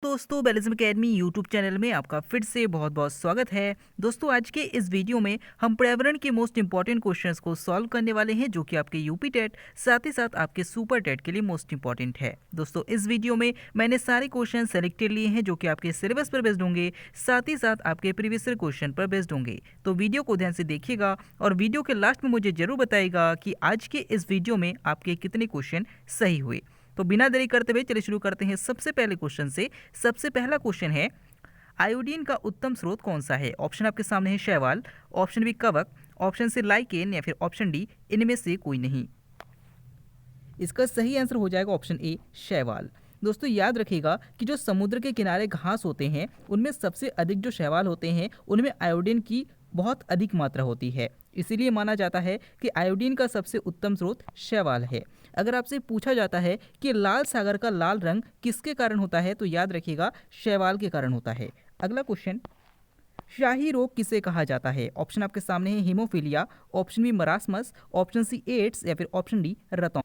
दोस्तों बैलिज्म academy YouTube channel में आपका फिर से बहुत बहुत स्वागत है। दोस्तों आज के इस वीडियो में हम पर्यावरण के मोस्ट इंपॉर्टेंट क्वेश्चंस को सॉल्व करने वाले हैं जो कि आपके यूपी टेट साथ ही साथ आपके सुपर टेट के लिए मोस्ट इंपॉर्टेंट है। दोस्तों इस वीडियो में मैंने सारे क्वेश्चन सेलेक्टेड लिए हैं जो कि आपके सिलेबस पर बेस्ड होंगे, साथ ही साथ आपके प्रीवियस ईयर क्वेश्चन पर बेस्ड होंगे। तो वीडियो को ध्यान से देखिएगा और वीडियो के लास्ट में मुझे जरूर बताइएगा कि आज के इस वीडियो में आपके कितने क्वेश्चन सही हुए। तो बिना देरी करते हुए चलिए शुरू करते हैं सबसे पहले क्वेश्चन से। सबसे पहला क्वेश्चन है, आयोडीन का उत्तम स्रोत कौन सा है? ऑप्शन आपके सामने है शैवाल, ऑप्शन बी कवक, ऑप्शन सी लाइकेन या फिर ऑप्शन डी इनमें से कोई नहीं। इसका सही आंसर हो जाएगा ऑप्शन ए शैवाल। दोस्तों याद रखिएगा कि जो समुद्र के किनारे घास होते हैं उनमें सबसे अधिक जो शैवाल होते हैं उनमें आयोडीन की बहुत अधिक मात्रा होती है, इसीलिए माना जाता है कि आयोडीन का सबसे उत्तम स्रोत शैवाल है। अगर आपसे पूछा जाता है कि लाल सागर का लाल रंग किसके कारण होता है तो याद रखिएगा शैवाल के कारण होता है। अगला क्वेश्चन, शाही रोग किसे कहा जाता है? ऑप्शन आपके सामने है haemophilia, option B marasmus, option C AIDS या फिर ऑप्शन डी रतौंध।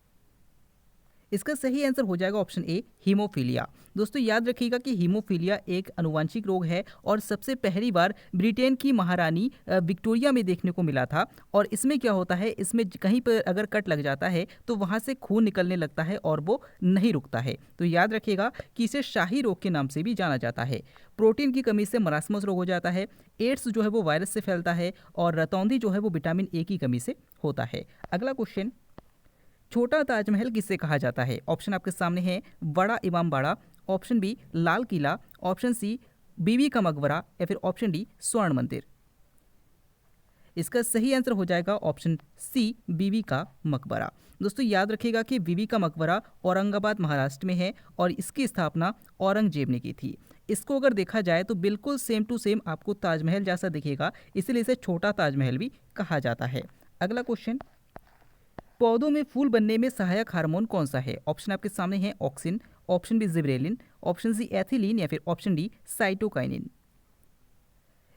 इसका सही आंसर हो जाएगा ऑप्शन ए हीमोफीलिया। दोस्तों याद रखिएगा कि हीमोफीलिया एक अनुवांशिक रोग है और सबसे पहली बार ब्रिटेन की महारानी विक्टोरिया में देखने को मिला था। और इसमें क्या होता है, इसमें कहीं पर अगर कट लग जाता है तो वहाँ से खून निकलने लगता है और वो नहीं रुकता है। तो याद रखिएगा कि इसे शाही रोग के नाम से भी जाना जाता है। प्रोटीन की कमी से मरासमस रोग हो जाता है, एड्स जो है वो वायरस से फैलता है और रतौंधी जो है वो विटामिन ए की कमी से होता है। अगला क्वेश्चन, छोटा ताजमहल किसे कहा जाता है? ऑप्शन आपके सामने है बड़ा Imambara, option B Lal Qila, option C बीबी का मकबरा या फिर ऑप्शन डी स्वर्ण मंदिर। इसका सही आंसर हो जाएगा ऑप्शन सी बीबी का मकबरा। दोस्तों याद रखिएगा कि बीबी का मकबरा औरंगाबाद महाराष्ट्र में है और इसकी स्थापना औरंगजेब ने की थी। इसको अगर देखा जाए तो बिल्कुल सेम टू सेम आपको ताजमहल जैसा दिखेगा, इसलिए इसे छोटा ताजमहल भी कहा जाता है। अगला क्वेश्चन, पौधों में फूल बनने में सहायक हार्मोन कौन सा है? ऑप्शन आपके सामने है auxin, option B gibberellin, option C ethylene या फिर ऑप्शन डी साइटोकाइनिन।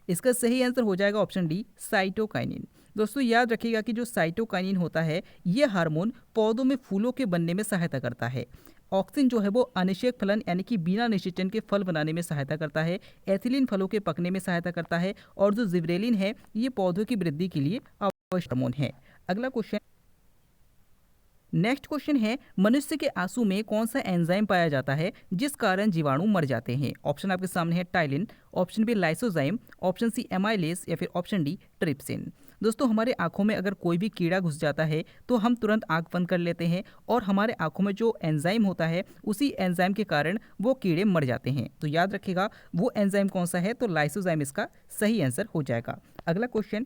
इसका सही आंसर हो जाएगा ऑप्शन डी साइटोकाइनिन। दोस्तों याद रखिएगा कि जो साइटोकाइनिन होता है ये हार्मोन पौधों में फूलों के बनने में सहायता करता है। ऑक्सिन जो है वो अनिषेक फलन यानी कि बिना निषेचन के फल बनाने में सहायता करता है, एथिलीन फलों के पकने में सहायता करता है और जो जिब्रेलिन है ये पौधों की वृद्धि के लिए आवश्यक हार्मोन है। अगला क्वेश्चन, नेक्स्ट क्वेश्चन है, मनुष्य के आंसू में कौन सा एंजाइम पाया जाता है जिस कारण जीवाणु मर जाते हैं? ऑप्शन आपके सामने है ptyalin, option B lysozyme, option C amylase या फिर ऑप्शन डी ट्रिप्सिन। दोस्तों हमारे आंखों में अगर कोई भी कीड़ा घुस जाता है तो हम तुरंत आंख बंद कर लेते हैं और हमारे आंखों में जो एंजाइम होता है उसी एंजाइम के कारण वो कीड़े मर जाते हैं। तो याद रखिएगा वो एंजाइम कौन सा है, तो लाइसोजाइम इसका सही आंसर हो जाएगा। अगला क्वेश्चन,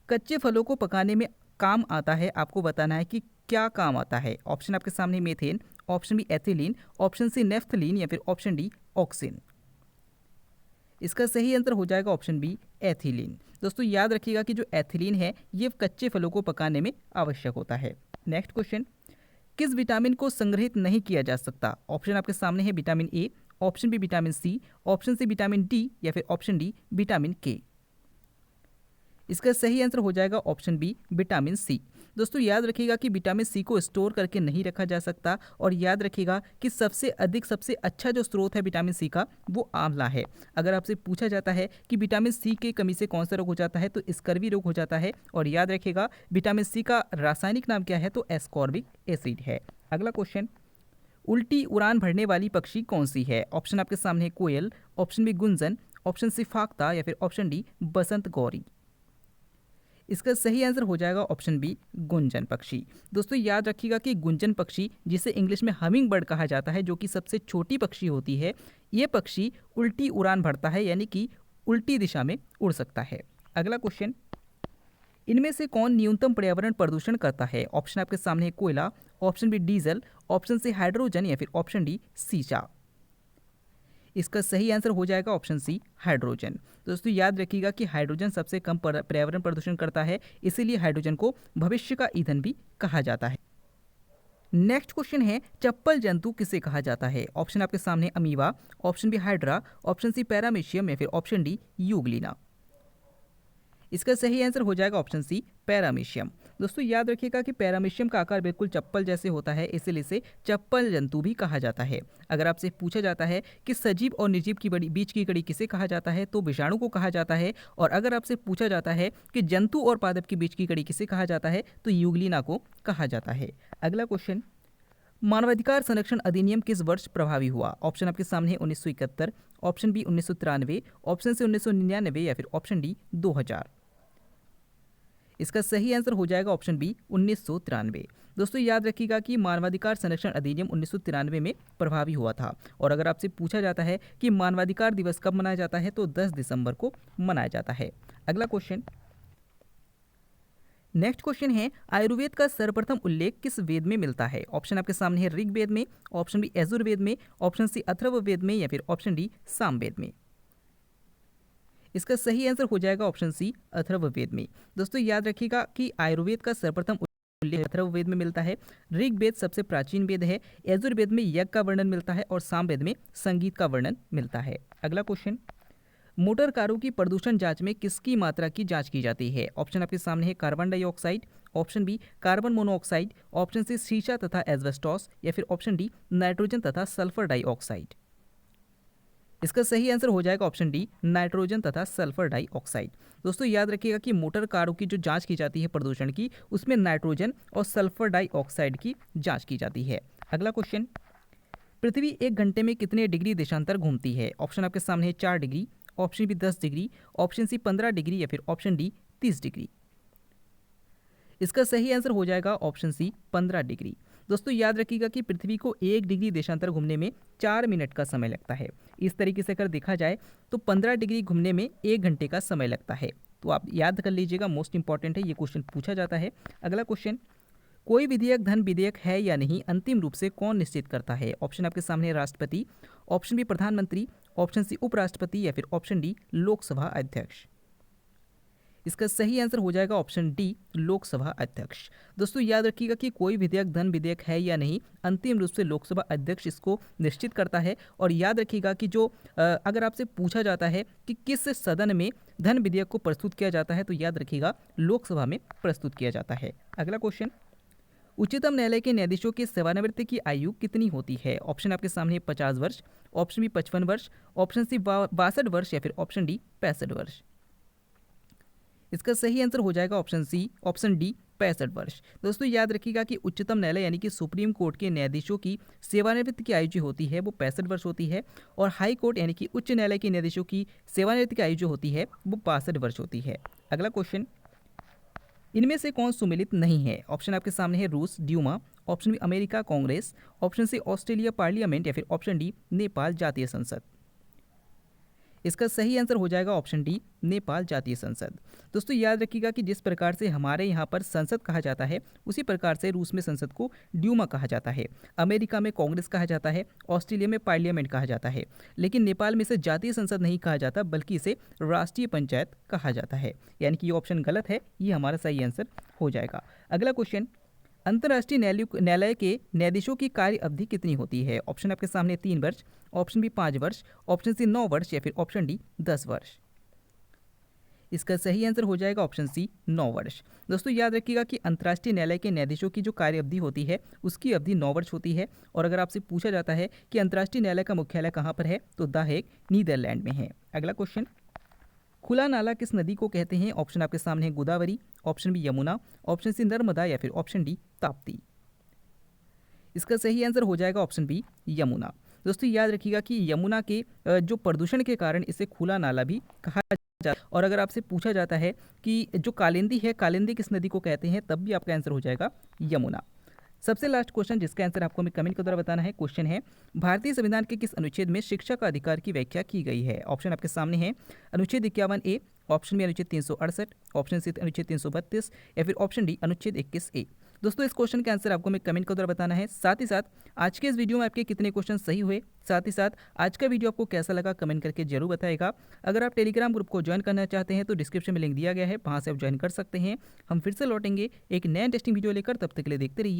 कच्चे फलों को पकाने में काम आता है, आपको बताना है कि क्या काम आता है। ऑप्शन आपके सामने methane, option B ethylene, option C naphthalene या फिर ऑप्शन डी ऑक्सिन। इसका सही आंसर हो जाएगा ऑप्शन बी एथिलीन। दोस्तों याद रखिएगा कि जो एथिलीन है ये कच्चे फलों को पकाने में आवश्यक होता है। नेक्स्ट क्वेश्चन, किस विटामिन को संग्रहित नहीं किया जा सकता? ऑप्शन आपके सामने है vitamin A, option B vitamin C, option C vitamin D या फिर ऑप्शन डी विटामिन के। इसका सही आंसर हो जाएगा ऑप्शन बी विटामिन सी। दोस्तों याद रखिएगा कि विटामिन सी को स्टोर करके नहीं रखा जा सकता और याद रखिएगा कि सबसे अच्छा जो स्रोत है विटामिन सी का वो आंवला है। अगर आपसे पूछा जाता है कि विटामिन सी की कमी से कौन सा रोग हो जाता है तो स्कर्वी रोग हो जाता है और याद रखिएगा विटामिन सी का रासायनिक नाम क्या है, तो एस्कॉर्बिक एसिड है। अगला क्वेश्चन, उल्टी उड़ान भरने वाली पक्षी कौन सी है? ऑप्शन आपके सामने है कोयल, ऑप्शन बी गुंजन, ऑप्शन सी फाख्ता या फिर ऑप्शन डी बसंत गौरी। इसका सही आंसर हो जाएगा ऑप्शन बी गुंजन पक्षी। दोस्तों याद रखिएगा कि गुंजन पक्षी, जिसे इंग्लिश में हमिंग बर्ड कहा जाता है, जो कि सबसे छोटी पक्षी होती है, ये पक्षी उल्टी उड़ान भरता है यानी कि उल्टी दिशा में उड़ सकता है। अगला क्वेश्चन, इनमें से कौन न्यूनतम पर्यावरण प्रदूषण करता है? ऑप्शन आपके सामने है कोयला, option B diesel, option C hydrogen या फिर ऑप्शन डी सीसा। इसका सही आंसर हो जाएगा ऑप्शन सी हाइड्रोजन। दोस्तों याद रखिएगा कि हाइड्रोजन सबसे कम पर्यावरण प्रदूषण करता है, इसीलिए हाइड्रोजन को भविष्य का ईंधन भी कहा जाता है। नेक्स्ट क्वेश्चन है, चप्पल जंतु किसे कहा जाता है? ऑप्शन आपके सामने amoeba, option B hydra, option C paramecium या फिर ऑप्शन डी यूग्लिना। इसका सही आंसर हो जाएगा ऑप्शन सी पैरामीशियम। दोस्तों याद रखिएगा कि पैरामीशियम का आकार बिल्कुल चप्पल जैसे होता है, इसलिए इसे चप्पल जंतु भी कहा जाता है। अगर आपसे पूछा जाता है कि सजीव और निर्जीव की बड़ी बीच की कड़ी किसे कहा जाता है, तो विषाणु को कहा जाता है। और अगर आपसे पूछा जाता है कि जंतु और पादप के बीच की कड़ी किसे कहा जाता है, तो यूग्लिना को कहा जाता है। अगला क्वेश्चन, मानवाधिकार संरक्षण अधिनियम किस वर्ष प्रभावी हुआ? ऑप्शन आपके सामने है 1971, ऑप्शन बी 1993, ऑप्शन सी 1999 या फिर ऑप्शन डी 2000। इसका सही आंसर हो जाएगा ऑप्शन बी 1993। दोस्तों याद रखिएगा कि मानवाधिकार संरक्षण अधिनियम 1993 में प्रभावी हुआ था। और अगर आपसे पूछा जाता है कि मानवाधिकार दिवस कब मनाया जाता है, तो 10 दिसंबर को मनाया जाता है। अगला क्वेश्चन, नेक्स्ट क्वेश्चन है, आयुर्वेद का सर्वप्रथम उल्लेख किस वेद में मिलता है? ऑप्शन आपके सामने है ऋग्वेद में, ऑप्शन बी यजुर्वेद में, ऑप्शन सी अथर्ववेद में या फिर ऑप्शन डी सामवेद में। इसका सही आंसर हो जाएगा ऑप्शन सी अथर्ववेद में। दोस्तों याद रखिएगा कि आयुर्वेद का सर्वप्रथम उल्लेख अथर्ववेद में मिलता है। ऋग्वेद सबसे प्राचीन वेद है, यजुर्वेद में यज्ञ का वर्णन मिलता है और सामवेद में संगीत का वर्णन मिलता है। अगला क्वेश्चन, मोटर कारों की प्रदूषण जांच में किसकी मात्रा की जांच की जाती है? ऑप्शन आपके सामने है carbon dioxide, option B carbon monoxide, option C शीशा तथा एस्बेस्टॉस या फिर ऑप्शन डी नाइट्रोजन तथा सल्फर डाइऑक्साइड। इसका सही आंसर हो जाएगा ऑप्शन डी नाइट्रोजन तथा सल्फर डाइऑक्साइड। दोस्तों याद रखिएगा कि मोटर कारों की जो जांच की जाती है प्रदूषण की, उसमें नाइट्रोजन और सल्फर डाइऑक्साइड की जांच की जाती है। अगला क्वेश्चन, पृथ्वी 1 घंटे में कितने डिग्री देशांतर घूमती है? ऑप्शन आपके सामने है 4 degree, option B 10 degree, option C 15 degree या फिर ऑप्शन डी 30 डिग्री। इसका सही आंसर हो जाएगा ऑप्शन सी 15 डिग्री। दोस्तों याद रखिएगा कि पृथ्वी को 1 डिग्री देशांतर घूमने में 4 मिनट का समय लगता है। इस तरीके से अगर देखा जाए तो 15 डिग्री घूमने में 1 घंटे का समय लगता है। तो आप याद कर लीजिएगा, मोस्ट इंपॉर्टेंट है, ये क्वेश्चन पूछा जाता है। अगला क्वेश्चन, कोई विधेयक धन विधेयक है या नहीं, अंतिम रूप से कौन निश्चित करता है? ऑप्शन आपके सामने है राष्ट्रपति, ऑप्शन बी प्रधानमंत्री, ऑप्शन सी उपराष्ट्रपति या फिर ऑप्शन डी लोकसभा अध्यक्ष। इसका सही आंसर हो जाएगा ऑप्शन डी लोकसभा अध्यक्ष। दोस्तों याद रखिएगा कि कोई विधेयक धन विधेयक है या नहीं, अंतिम रूप से लोकसभा अध्यक्ष इसको निश्चित करता है। और याद रखिएगा कि जो अगर आपसे पूछा जाता है कि किस सदन में धन विधेयक को प्रस्तुत किया जाता है, तो याद रखिएगा लोकसभा में प्रस्तुत किया जाता है। अगला क्वेश्चन, उच्चतम न्यायालय के न्यायाधीशों की सेवानिवृत्ति की आयु कितनी होती है? ऑप्शन आपके सामने 50 वर्ष, ऑप्शन बी 55 वर्ष, ऑप्शन सी 62 वर्ष या फिर ऑप्शन डी 65 वर्ष। इसका सही आंसर हो जाएगा ऑप्शन सी ऑप्शन डी 65 वर्ष। दोस्तों याद रखिएगा कि उच्चतम न्यायालय यानी कि सुप्रीम कोर्ट के न्यायाधीशों की सेवानिवृत्ति की आयु जो होती है वो 65 वर्ष होती है। और हाई कोर्ट यानी कि उच्च न्यायालय के न्यायाधीशों की सेवानिवृत्ति की आयु जो होती है वो 62 वर्ष होती है। अगला क्वेश्चन, इनमें से कौन सुमेलित नहीं है? ऑप्शन आपके सामने है रूस Duma, option B America Congress, option C Australia parliament या फिर ऑप्शन डी नेपाल जातीय संसद। इसका सही आंसर हो जाएगा ऑप्शन डी नेपाल जातीय संसद। दोस्तों याद रखिएगा कि जिस प्रकार से हमारे यहाँ पर संसद कहा जाता है, उसी प्रकार से रूस में संसद को ड्यूमा कहा जाता है, अमेरिका में कांग्रेस कहा जाता है, ऑस्ट्रेलिया में पार्लियामेंट कहा जाता है। लेकिन नेपाल में इसे जातीय संसद नहीं कहा जाता, बल्कि इसे राष्ट्रीय पंचायत कहा जाता है। यानी कि ये ऑप्शन गलत है, ये हमारा सही आंसर हो जाएगा। अगला क्वेश्चन, अंतर्राष्ट्रीय न्यायालय के न्यायाधीशों की कार्य अवधि कितनी होती है? ऑप्शन आपके सामने 3 वर्ष, ऑप्शन बी 5 वर्ष, ऑप्शन सी 9 वर्ष या फिर ऑप्शन डी 10 वर्ष। इसका सही आंसर हो जाएगा ऑप्शन सी 9 वर्ष। दोस्तों याद रखिएगा कि अंतर्राष्ट्रीय न्यायालय के न्यायाधीशों की जो कार्य अवधि होती है उसकी अवधि 9 वर्ष होती है। और अगर आपसे पूछा जाता है कि अंतर्राष्ट्रीय न्यायालय का मुख्यालय कहाँ पर है, तो द हेग नीदरलैंड में है। अगला क्वेश्चन, खुला नाला किस नदी को कहते हैं? ऑप्शन आपके सामने है Godavari, option B Yamuna, option C Narmada या फिर ऑप्शन डी ताप्ती। इसका सही आंसर हो जाएगा ऑप्शन बी यमुना। दोस्तों याद रखिएगा कि यमुना के जो प्रदूषण के कारण इसे खुला नाला भी कहा जाता है। और अगर आपसे पूछा जाता है कि जो कालिंदी है, कालिंदी किस नदी को कहते हैं, तब भी आपका आंसर हो जाएगा यमुना। सबसे लास्ट क्वेश्चन जिसका आंसर आपको हमें कमेंट के द्वारा बताना है, क्वेश्चन है भारतीय संविधान के किस अनुच्छेद में शिक्षा का अधिकार की व्याख्या की गई है? ऑप्शन आपके सामने है अनुच्छेद 51A, ऑप्शन बी अनुच्छेद 368, ऑप्शन सी अनुच्छेद 332 या फिर ऑप्शन डी अनुच्छेद 21A। दोस्तों इस क्वेश्चन का आंसर आपको हमें कमेंट के द्वारा बताना है। साथ ही साथ आज के इस वीडियो में आपके कितने क्वेश्चन सही हुए, साथ ही साथ आज का वीडियो आपको कैसा लगा कमेंट करके जरूर बताएगा। अगर आप टेलीग्राम ग्रुप को ज्वाइन करना चाहते हैं तो डिस्क्रिप्शन में लिंक दिया गया है, वहाँ से आप ज्वाइन कर सकते हैं। हम फिर से लौटेंगे एक नया इंटरेस्टिंग वीडियो लेकर, तब तक के लिए देखते रहिए